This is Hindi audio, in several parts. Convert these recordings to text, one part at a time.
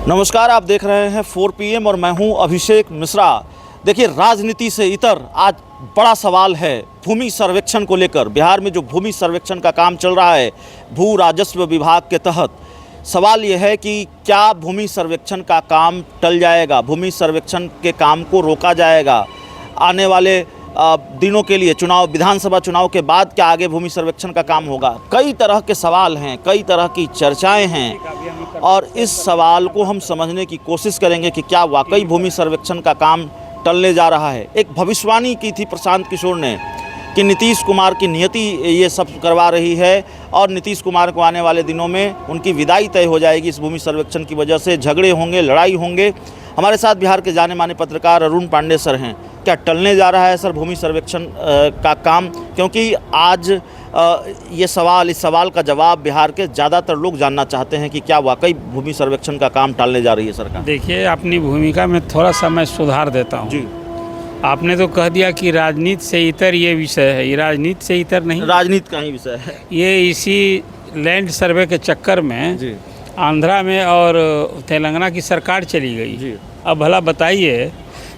नमस्कार, आप देख रहे हैं 4 PM और मैं हूं अभिषेक मिश्रा। देखिए, राजनीति से इतर आज बड़ा सवाल है भूमि सर्वेक्षण को लेकर। बिहार में जो भूमि सर्वेक्षण का काम चल रहा है भू राजस्व विभाग के तहत, सवाल यह है कि क्या भूमि सर्वेक्षण का काम टल जाएगा, भूमि सर्वेक्षण के काम को रोका जाएगा। आने वाले दिनों के लिए चुनाव, विधानसभा चुनाव के बाद क्या आगे भूमि सर्वेक्षण का काम होगा। कई तरह के सवाल हैं, कई तरह की चर्चाएं हैं और इस सवाल को हम समझने की कोशिश करेंगे कि क्या वाकई भूमि सर्वेक्षण का काम टलने जा रहा है। एक भविष्यवाणी की थी प्रशांत किशोर ने कि नीतीश कुमार की नियति ये सब करवा रही है और नीतीश कुमार को आने वाले दिनों में उनकी विदाई तय हो जाएगी इस भूमि सर्वेक्षण की वजह से। झगड़े होंगे, लड़ाई होंगे। हमारे साथ बिहार के जाने माने पत्रकार अरुण पांडे सर हैं। क्या टलने जा रहा है सर भूमि सर्वेक्षण का काम? क्योंकि आज ये सवाल, इस सवाल का जवाब बिहार के ज़्यादातर लोग जानना चाहते हैं कि क्या वाकई भूमि सर्वेक्षण का काम टालने जा रही है सरकार। देखिए, अपनी भूमिका में थोड़ा सा मैं सुधार देता हूँ जी। आपने तो कह दिया कि राजनीति से इतर ये विषय है। ये राजनीति से इतर नहीं, राजनीति का ही विषय है ये। इसी लैंड सर्वे के चक्कर में जी आंध्रा में और तेलंगाना की सरकार चली गई जी। अब भला बताइए,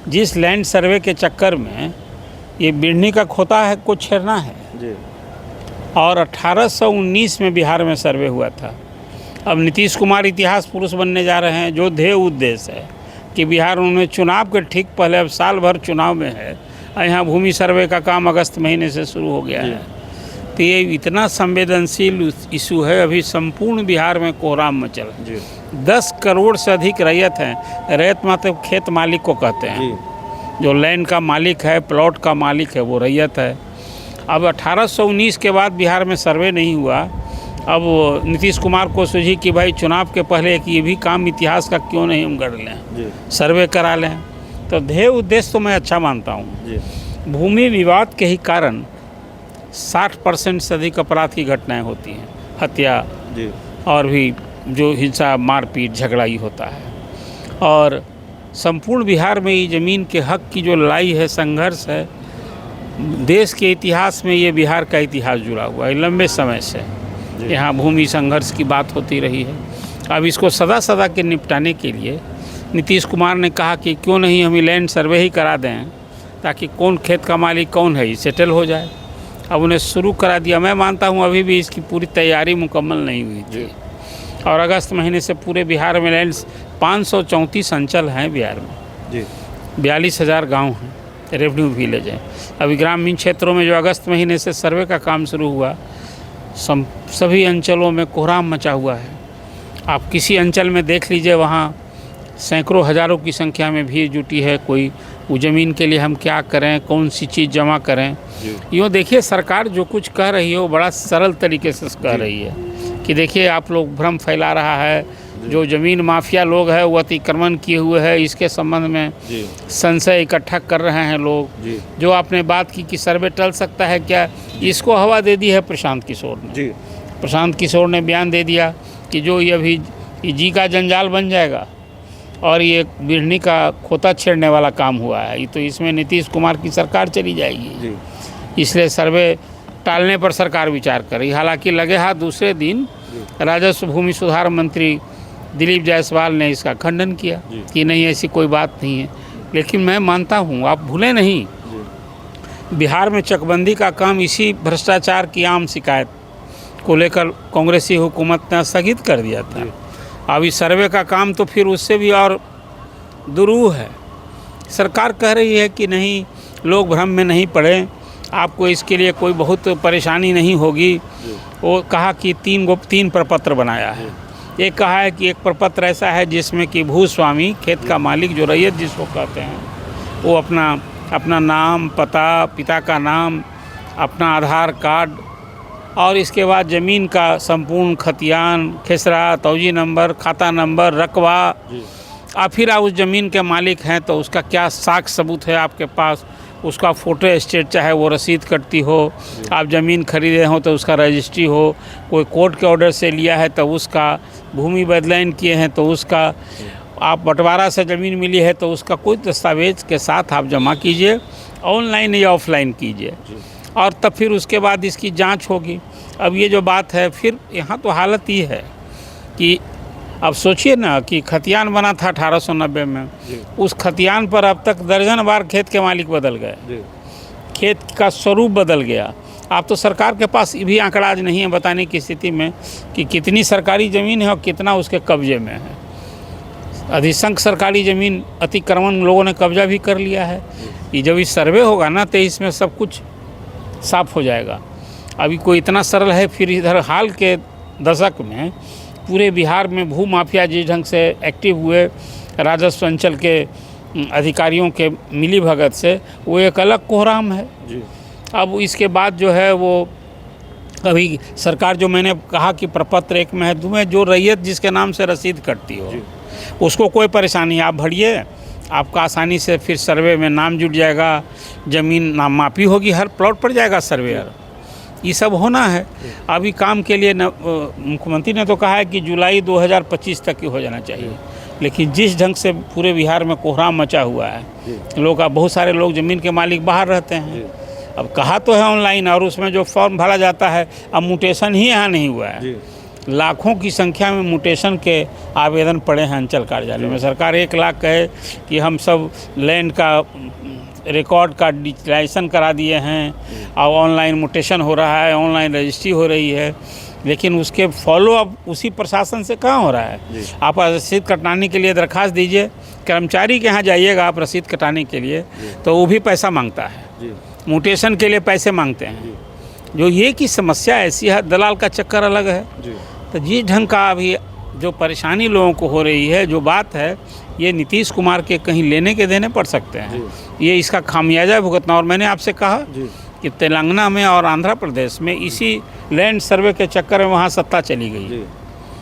जिस लैंड सर्वे के चक्कर में ये बिढ़नी का खोता है को छेड़ना है जी। और 1819 में बिहार में सर्वे हुआ था। अब नीतीश कुमार इतिहास पुरुष बनने जा रहे हैं, जो ध्येय उद्देश्य है कि बिहार उन्होंने चुनाव के ठीक पहले, अब साल भर चुनाव में है, यहाँ भूमि सर्वे का काम अगस्त महीने से शुरू हो गया है। तो ये इतना संवेदनशील इशू है। अभी संपूर्ण बिहार में कोहराम मचल है। 10 करोड़ से अधिक रैयत हैं। रैयत मतलब खेत मालिक को कहते हैं, जो लैंड का मालिक है, प्लॉट का मालिक है, वो रैयत है। अब 1819 के बाद बिहार में सर्वे नहीं हुआ। अब नीतीश कुमार को सूझी कि भाई चुनाव के पहले एक ये भी काम इतिहास का क्यों नहीं हम गढ़ लें, सर्वे करा लें। तो ध्येय उद्देश्य तो मैं अच्छा मानता हूँ। भूमि विवाद के ही कारण 60% से अधिक अपराध की घटनाएं होती हैं, हत्या और भी जो हिंसा, मारपीट, झगड़ा ही होता है। और संपूर्ण बिहार में ये ज़मीन के हक की जो लड़ाई है, संघर्ष है, देश के इतिहास में ये बिहार का इतिहास जुड़ा हुआ है। लंबे समय से यहाँ भूमि संघर्ष की बात होती रही है। अब इसको सदा के निपटाने के लिए नीतीश कुमार ने कहा कि क्यों नहीं हम लैंड सर्वे ही करा दें, ताकि कौन खेत का मालिक कौन है ये सेटल हो जाए। अब उन्हें शुरू करा दिया। मैं मानता हूँ अभी भी इसकी पूरी तैयारी मुकम्मल नहीं हुई थी। और अगस्त महीने से पूरे बिहार में लैंड 534 अंचल हैं बिहार में, 42,000 गाँव हैं, रेवेन्यू विलेज हैं। अभी ग्रामीण क्षेत्रों में जो अगस्त महीने से सर्वे का काम शुरू हुआ, सभी अंचलों में कोहराम मचा हुआ है। आप किसी अंचल में देख लीजिए, वहाँ सैकड़ों हज़ारों की संख्या में भीड़ जुटी है। कोई वो ज़मीन के लिए हम क्या करें, कौन सी चीज़ जमा करें। यूँ देखिए, सरकार जो कुछ कह रही है वो बड़ा सरल तरीके से कह रही है कि देखिए, आप लोग भ्रम फैला रहा है। जो ज़मीन माफिया लोग हैं वो अतिक्रमण किए हुए हैं, इसके संबंध में संशय इकट्ठा कर रहे हैं लोग। जो आपने बात की कि सर्वे टल सकता है क्या, इसको हवा दे दी है प्रशांत किशोर ने। प्रशांत किशोर ने बयान दे दिया कि जो ये अभी जी का जंजाल बन जाएगा और ये बिढ़नी का खोता छेड़ने वाला काम हुआ है, तो इसमें नीतीश कुमार की सरकार चली जाएगी। इसलिए सर्वे टालने पर सरकार विचार कर रही। हालांकि लगे हाथ दूसरे दिन राजस्व भूमि सुधार मंत्री दिलीप जायसवाल ने इसका खंडन किया कि नहीं, ऐसी कोई बात नहीं है। लेकिन मैं मानता हूँ, आप भूलें नहीं, बिहार में चकबंदी का काम इसी भ्रष्टाचार की आम शिकायत को लेकर कांग्रेसी हुकूमत ने स्थगित कर दिया था। अब इस सर्वे का काम तो फिर उससे भी और दुरूह है। सरकार कह रही है कि नहीं, लोग भ्रम में नहीं पड़े, आपको इसके लिए कोई बहुत परेशानी नहीं होगी। वो कहा कि 3 प्रपत्र बनाया है। एक कहा है कि एक प्रपत्र ऐसा है जिसमें कि भूस्वामी, खेत का मालिक, जो रैयत जिसको कहते हैं, वो अपना नाम, पता, पिता का नाम, अपना आधार कार्ड और इसके बाद ज़मीन का संपूर्ण खतियान, खेसरा, तौजी नंबर, खाता नंबर, रकबा, और फिर आप उस ज़मीन के मालिक हैं तो उसका क्या साक्ष्य सबूत है आपके पास, उसका फ़ोटो स्टेट, चाहे वो रसीद कटती हो, आप ज़मीन खरीदे हो तो उसका रजिस्ट्री हो, कोई कोर्ट के ऑर्डर से लिया है तो उसका, भूमि बदलान किए हैं तो उसका, आप बंटवारा से ज़मीन मिली है तो उसका कोई दस्तावेज के साथ आप जमा कीजिए, ऑनलाइन या ऑफलाइन कीजिए, और तब फिर उसके बाद इसकी जांच होगी। अब ये जो बात है, फिर यहाँ तो हालत ये है कि अब सोचिए ना कि खतियान बना था 1890 में, उस खतियान पर अब तक दर्जन बार खेत के मालिक बदल गए, खेत का स्वरूप बदल गया। अब तो सरकार के पास ये भी आंकड़ा आज नहीं है बताने की स्थिति में कि कितनी सरकारी ज़मीन है और कितना उसके कब्जे में है। अधिसंख्य सरकारी ज़मीन अतिक्रमण लोगों ने कब्जा भी कर लिया है। ये जब इस सर्वे होगा ना तो इसमें सब कुछ साफ हो जाएगा। अभी कोई इतना सरल है, फिर इधर हाल के दशक में पूरे बिहार में भू माफिया जिस ढंग से एक्टिव हुए राजस्व अंचल के अधिकारियों के मिली भगत से, वो एक अलग कोहराम है जी। अब इसके बाद जो है वो अभी सरकार जो मैंने कहा कि प्रपत्र एक में है, दो में जो रैयत जिसके नाम से रसीद कटती हो उसको कोई परेशानी, आप भरिए, आपका आसानी से फिर सर्वे में नाम जुट जाएगा, ज़मीन नाम मापी होगी, हर प्लॉट पर जाएगा सर्वेयर। ये सब होना है। अभी काम के लिए मुख्यमंत्री ने तो कहा है कि जुलाई 2025 तक ही हो जाना चाहिए, लेकिन जिस ढंग से पूरे बिहार में कोहराम मचा हुआ है, लोग अब बहुत सारे लोग ज़मीन के मालिक बाहर रहते हैं। अब कहा तो है ऑनलाइन, और उसमें जो फॉर्म भरा जाता है अब म्यूटेशन ही यहाँ नहीं हुआ है। लाखों की संख्या में म्यूटेशन के आवेदन पड़े हैं अंचल कार्यालय में। सरकार 1 लाख कहे कि हम सब लैंड का रिकॉर्ड का डिजिटलाइजेशन करा दिए हैं और ऑनलाइन म्यूटेशन हो रहा है, ऑनलाइन रजिस्ट्री हो रही है, लेकिन उसके फॉलो अप उसी प्रशासन से कहाँ हो रहा है। आप रसीद कटाने के लिए दरखास्त दीजिए, कर्मचारी के यहाँ जाइएगा आप रसीद कटाने के लिए तो वो भी पैसा मांगता है, म्यूटेशन के लिए पैसे मांगते हैं। जो ये की समस्या ऐसी है, दलाल का चक्कर अलग है। तो जिस ढंग का अभी जो परेशानी लोगों को हो रही है, जो बात है, ये नीतीश कुमार के कहीं लेने के देने पड़ सकते हैं। ये इसका खामियाजा भुगतना। और मैंने आपसे कहा कि तेलंगाना में और आंध्र प्रदेश में इसी लैंड सर्वे के चक्कर में वहाँ सत्ता चली गई,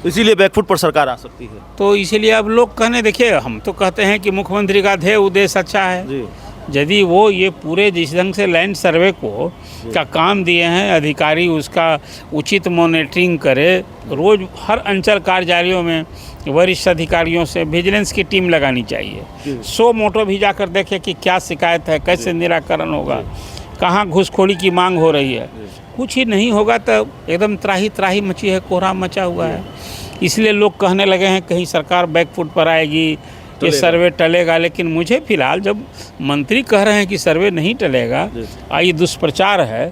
इसीलिए बैकफुट पर सरकार आ सकती है। तो इसीलिए अब लोग कहने, देखिए हम तो कहते हैं कि मुख्यमंत्री का ध्येय उद्देश्य अच्छा है। यदि वो ये पूरे जिस ढंग से लैंड सर्वे को का काम दिए हैं, अधिकारी उसका उचित मॉनिटरिंग करे, रोज़ हर अंचल कार्यालयों में वरिष्ठ अधिकारियों से विजिलेंस की टीम लगानी चाहिए। 100 मोटो भी जाकर देखे कि क्या शिकायत है, कैसे निराकरण होगा, कहाँ घूसखोरी की मांग हो रही है। कुछ ही नहीं होगा तो एकदम त्राही त्राही मची है, कोहराम मचा हुआ है। इसलिए लोग कहने लगे हैं कहीं सरकार बैकफुट पर आएगी, ये सर्वे टलेगा। लेकिन मुझे फिलहाल जब मंत्री कह रहे हैं कि सर्वे नहीं टलेगा, ये दुष्प्रचार है,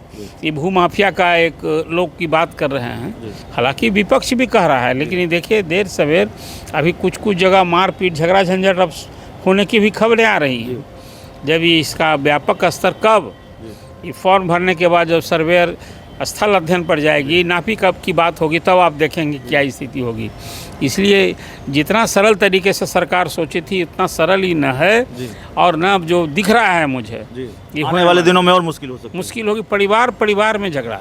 ये भूमाफिया का एक लोग की बात कर रहे हैं। हालांकि विपक्ष भी कह रहा है, लेकिन ये देखिए देर सवेर अभी कुछ कुछ जगह मारपीट झगड़ा झंझट अब होने की भी खबरें आ रही हैं। जब ये इसका व्यापक स्तर कब, ये फॉर्म भरने के बाद जब सर्वेयर स्थल अध्ययन पर जाएगी, नापी कब की बात होगी, तब आप देखेंगे क्या स्थिति होगी। इसलिए जितना सरल तरीके से सरकार सोची थी उतना सरल ही न है, और न अब जो दिख रहा है मुझे ये आने वाले दिनों में और मुश्किल हो सकती है। मुश्किल होगी। परिवार में झगड़ा,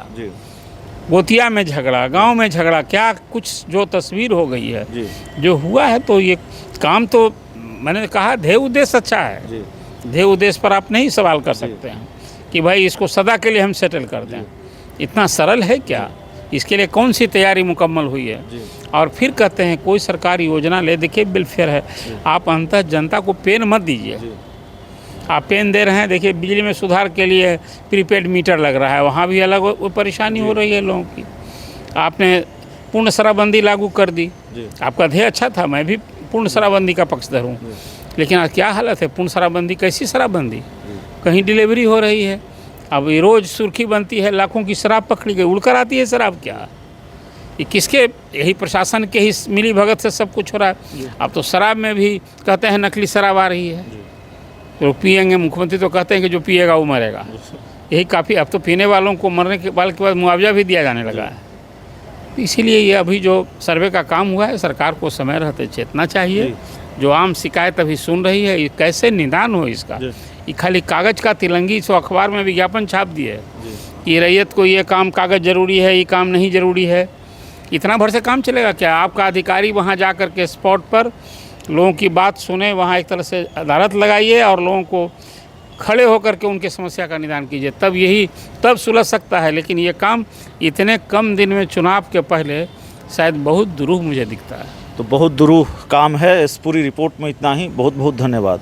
गोतिया में झगड़ा, गांव में झगड़ा, क्या कुछ जो तस्वीर हो गई है, जो हुआ है। तो ये काम तो मैंने कहा ध्येय उद्देश्य अच्छा है, ध्येय उद्देश्य पर आप नहीं सवाल कर सकते हैं कि भाई इसको सदा के लिए हम सेटल कर दें। इतना सरल है क्या? इसके लिए कौन सी तैयारी मुकम्मल हुई है? और फिर कहते हैं कोई सरकारी योजना ले, देखिए वेलफेयर है, आप अंततः जनता को पेन मत दीजिए। आप पेन दे रहे हैं, देखिए बिजली में सुधार के लिए प्रीपेड मीटर लग रहा है, वहाँ भी अलग परेशानी हो रही है लोगों की। आपने पूर्ण शराबबंदी लागू कर दी, आपका ध्येय अच्छा था, मैं भी पूर्ण शराबबंदी का पक्षधर हूँ, लेकिन आज क्या हालत है? पूर्ण शराबबंदी कैसी शराबबंदी? कहीं डिलीवरी हो रही है, अब ये रोज़ सुर्खी बनती है, लाखों की शराब पकड़ी गई, उड़कर आती है शराब। क्या ये किसके? यही प्रशासन के ही मिली भगत से सब कुछ हो रहा है। अब तो शराब में भी कहते हैं नकली शराब आ रही है, तो पिएंगे। मुख्यमंत्री तो कहते हैं कि जो पिएगा वो मरेगा, यही काफ़ी। अब तो पीने वालों को मरने के बाद मुआवजा भी दिया जाने लगा है। इसीलिए ये अभी जो सर्वे का काम हुआ है, सरकार को समय रहते चेतना चाहिए। जो आम शिकायत अभी सुन रही है, ये कैसे निदान हो इसका? ये खाली कागज़ का तिलंगी सो अखबार में विज्ञापन छाप दिए कि रैयत को ये काम कागज़ ज़रूरी है, ये काम नहीं ज़रूरी है। इतना भर से काम चलेगा क्या? आपका अधिकारी वहाँ जा कर के स्पॉट पर लोगों की बात सुने, वहाँ एक तरह से अदालत लगाइए और लोगों को खड़े होकर के उनके समस्या का निदान कीजिए, तब सुलझ सकता है। लेकिन ये काम इतने कम दिन में चुनाव के पहले शायद बहुत दुरूह मुझे दिखता है। तो बहुत दुरूह काम है। इस पूरी रिपोर्ट में इतना ही। बहुत बहुत धन्यवाद।